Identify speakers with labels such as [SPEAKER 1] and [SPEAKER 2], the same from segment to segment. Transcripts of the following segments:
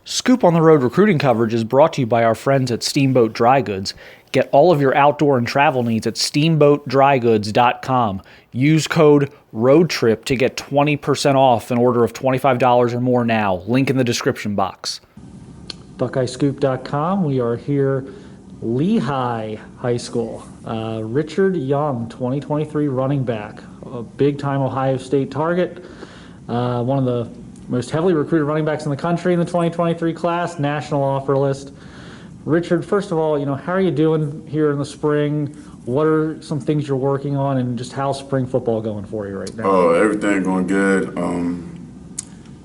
[SPEAKER 1] Scoop on the Road recruiting coverage is brought to you by our friends at Steamboat Dry Goods. Get all of your outdoor and travel needs at steamboatdrygoods.com. Use code ROADTRIP to get 20% off an order of $25 or more now. Link in the description box. BuckeyeScoop.com. We are here, Lehigh High School. Richard Young, 2023 running back, a big-time Ohio State target, one of the most heavily recruited running backs in the country in the 2023 class, national offer list. Richard, first of all, how are you doing here in the spring? What are some things you're working on, and just how's spring football going for you right now?
[SPEAKER 2] Oh, everything going good.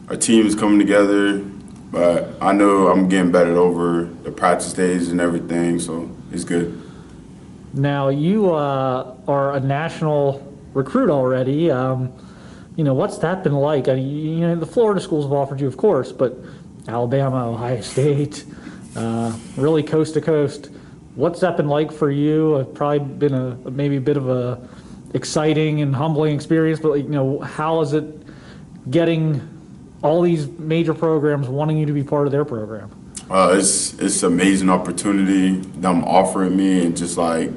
[SPEAKER 2] Our team is coming together, but I know I'm getting better over the practice days and everything, so it's good.
[SPEAKER 1] Now, you are a national recruit already. What's that been like? The Florida schools have offered you, of course, but Alabama, Ohio State, really coast to coast. What's that been like for you? It's probably been maybe a bit of a exciting and humbling experience, but how is it getting all these major programs wanting you to be part of their program?
[SPEAKER 2] It's an amazing opportunity them offering me, and just like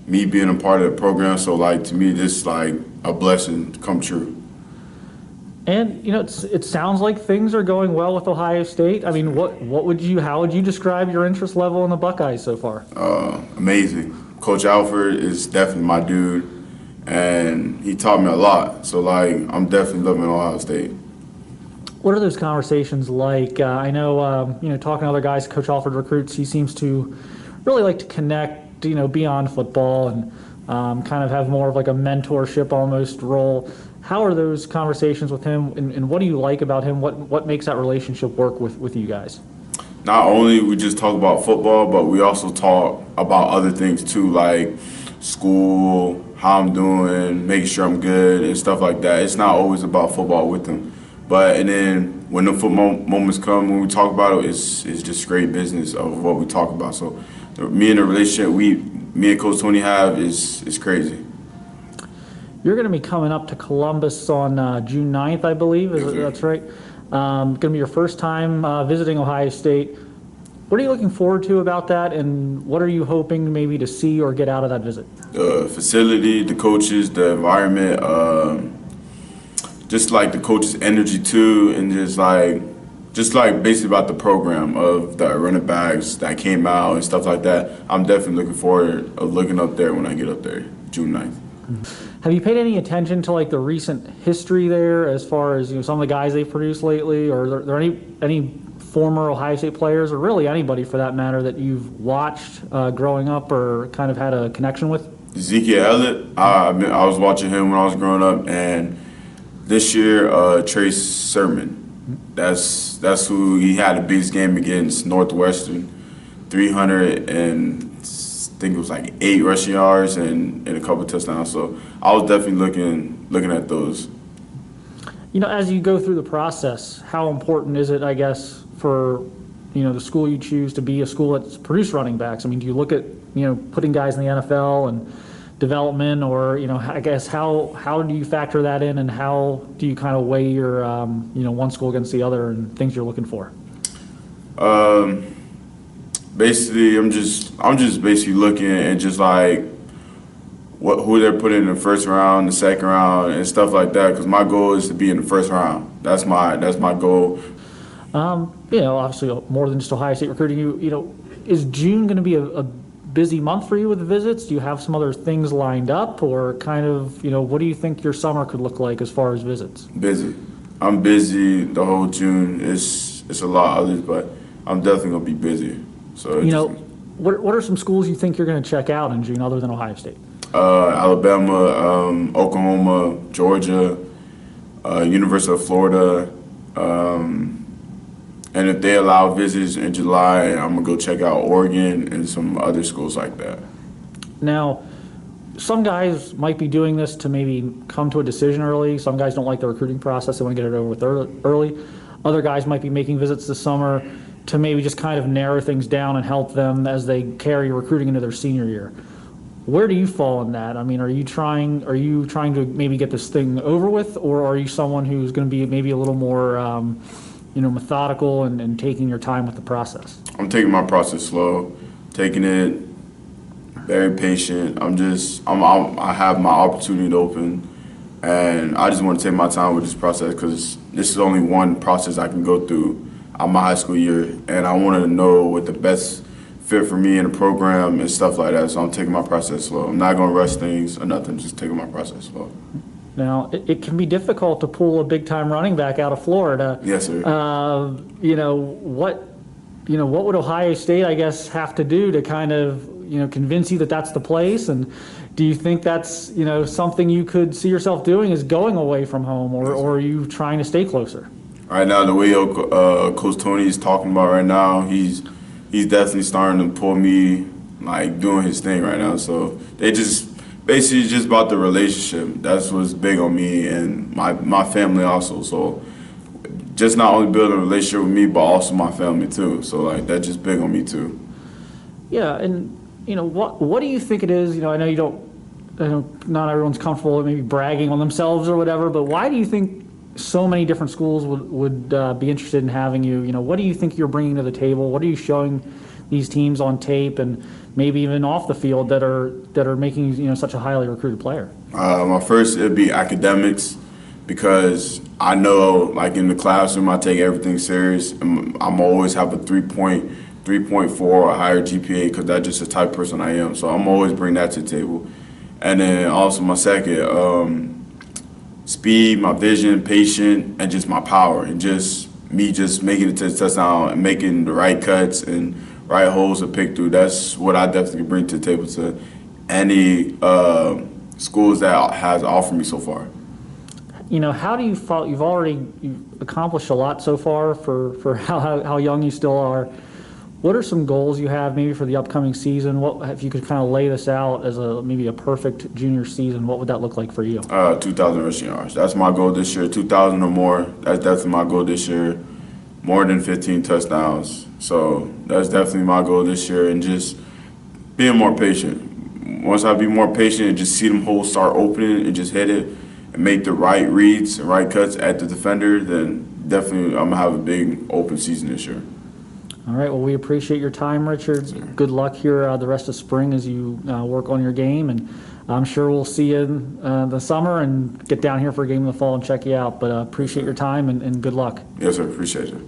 [SPEAKER 2] me being a part of the program. So to me, this is like a blessing come true.
[SPEAKER 1] And it sounds like things are going well with Ohio State. I mean, how would you describe your interest level in the Buckeyes so far?
[SPEAKER 2] Amazing. Coach Alford is definitely my dude, and he taught me a lot. So I'm definitely loving Ohio State.
[SPEAKER 1] What are those conversations like? I know, talking to other guys, Coach Alford recruits, he seems to really like to connect, beyond football, and kind of have more of like a mentorship almost role. How are those conversations with him, and what do you like about him? What makes that relationship work with you guys?
[SPEAKER 2] Not only we just talk about football, but we also talk about other things too, like school, how I'm doing, making sure I'm good, and stuff like that. It's not always about football with him. And then when the football moments come, when we talk about it, it's just great business of what we talk about. So me and the relationship me and Coach Tony have is crazy.
[SPEAKER 1] You're going to be coming up to Columbus on June 9th, I believe. That's right. Going to be your first time visiting Ohio State. What are you looking forward to about that, and what are you hoping maybe to see or get out of that visit?
[SPEAKER 2] The facility, the coaches, the environment, just like the coaches' energy too, and just like basically about the program of the running backs that came out and stuff like that. I'm definitely looking forward to looking up there when I get up there, June 9th.
[SPEAKER 1] Have you paid any attention to the recent history there, as far as some of the guys they've produced lately, or are there any former Ohio State players, or really anybody for that matter, that you've watched growing up or kind of had a connection with?
[SPEAKER 2] Ezekiel Elliott, I was watching him when I was growing up, and this year Trace Sermon. That's who he had the biggest game against Northwestern, 300 and I think it was 8 rushing yards and a couple touchdowns. So I was definitely looking at those.
[SPEAKER 1] As you go through the process, how important is it, I guess, for the school you choose to be a school that's produced running backs? I mean, do you look at putting guys in the NFL and development, or I guess how do you factor that in, and how do you kind of weigh your one school against the other and things you're looking for?
[SPEAKER 2] Basically, I'm just basically looking at just who they're putting in the first round, the second round, and stuff like that. Because my goal is to be in the first round. That's my goal.
[SPEAKER 1] Obviously more than just Ohio State recruiting. Is June going to be a busy month for you with visits? Do you have some other things lined up, or kind of what do you think your summer could look like as far as visits?
[SPEAKER 2] Busy. I'm busy the whole June. It's a lot of others, but I'm definitely gonna be busy. So
[SPEAKER 1] what are some schools you think you're going to check out in June other than Ohio State?
[SPEAKER 2] Alabama, Oklahoma, Georgia, University of Florida, and if they allow visits in July, I'm gonna go check out Oregon and some other schools like that.
[SPEAKER 1] Now, some guys might be doing this to maybe come to a decision early. Some guys don't like the recruiting process; they want to get it over with early. Other guys might be making visits this summer to maybe just kind of narrow things down and help them as they carry recruiting into their senior year. Where do you fall in that? I mean, are you trying to maybe get this thing over with, or are you someone who's going to be maybe a little more methodical and taking your time with the process?
[SPEAKER 2] I'm taking my process slow, taking it very patient. I have my opportunity to open, and I just want to take my time with this process because this is only one process I can go through on my high school year, and I want to know what the best fit for me in the program and stuff like that. So I'm taking my process slow. I'm not going to rush things or nothing. Just taking my process slow.
[SPEAKER 1] Now, it can be difficult to pull a big-time running back out of Florida.
[SPEAKER 2] Yes, sir.
[SPEAKER 1] What would Ohio State, I guess, have to do to kind of, convince you that that's the place? And do you think that's, something you could see yourself doing is going away from home, or are you trying to stay closer?
[SPEAKER 2] Right now, the way Coach Tony is talking about right now, he's definitely starting to pull me, like, doing his thing right now. So they just basically just about the relationship. That's what's big on me and my family also. So just not only building a relationship with me, but also my family too. So like that's just big on me too.
[SPEAKER 1] Yeah, and what do you think it is? I know you don't. I know not everyone's comfortable maybe bragging on themselves or whatever, but why do you think so many different schools would be interested in having you? What do you think you're bringing to the table? What are you showing these teams on tape and maybe even off the field that are making you such a highly recruited player?
[SPEAKER 2] My first it'd be academics, because I know like in the classroom I take everything serious. I'm always have a 3.4 or higher GPA because that's just the type of person I am. So I'm always bring that to the table. And then also my second, speed, my vision, patience, and just my power, and just me just making it to the touchdown and making the right cuts and right holes to pick through. That's what I definitely bring to the table to any schools that has offered me so far.
[SPEAKER 1] How do you feel? You've accomplished a lot so far for how young you still are. What are some goals you have maybe for the upcoming season? What, if you could kind of lay this out as maybe a perfect junior season, what would that look like for you?
[SPEAKER 2] 2,000 rushing yards. That's my goal this year. 2,000 or more. That's definitely my goal this year. More than 15 touchdowns. So that's definitely my goal this year, and just being more patient. Once I be more patient and just see them holes start opening and just hit it and make the right reads and right cuts at the defender, then definitely I'm going to have a big open season this year.
[SPEAKER 1] All right. Well, we appreciate your time, Richard. Good luck here the rest of spring as you work on your game, and I'm sure we'll see you in the summer and get down here for a game in the fall and check you out. But appreciate your time and good luck.
[SPEAKER 2] Yes, sir. Appreciate it.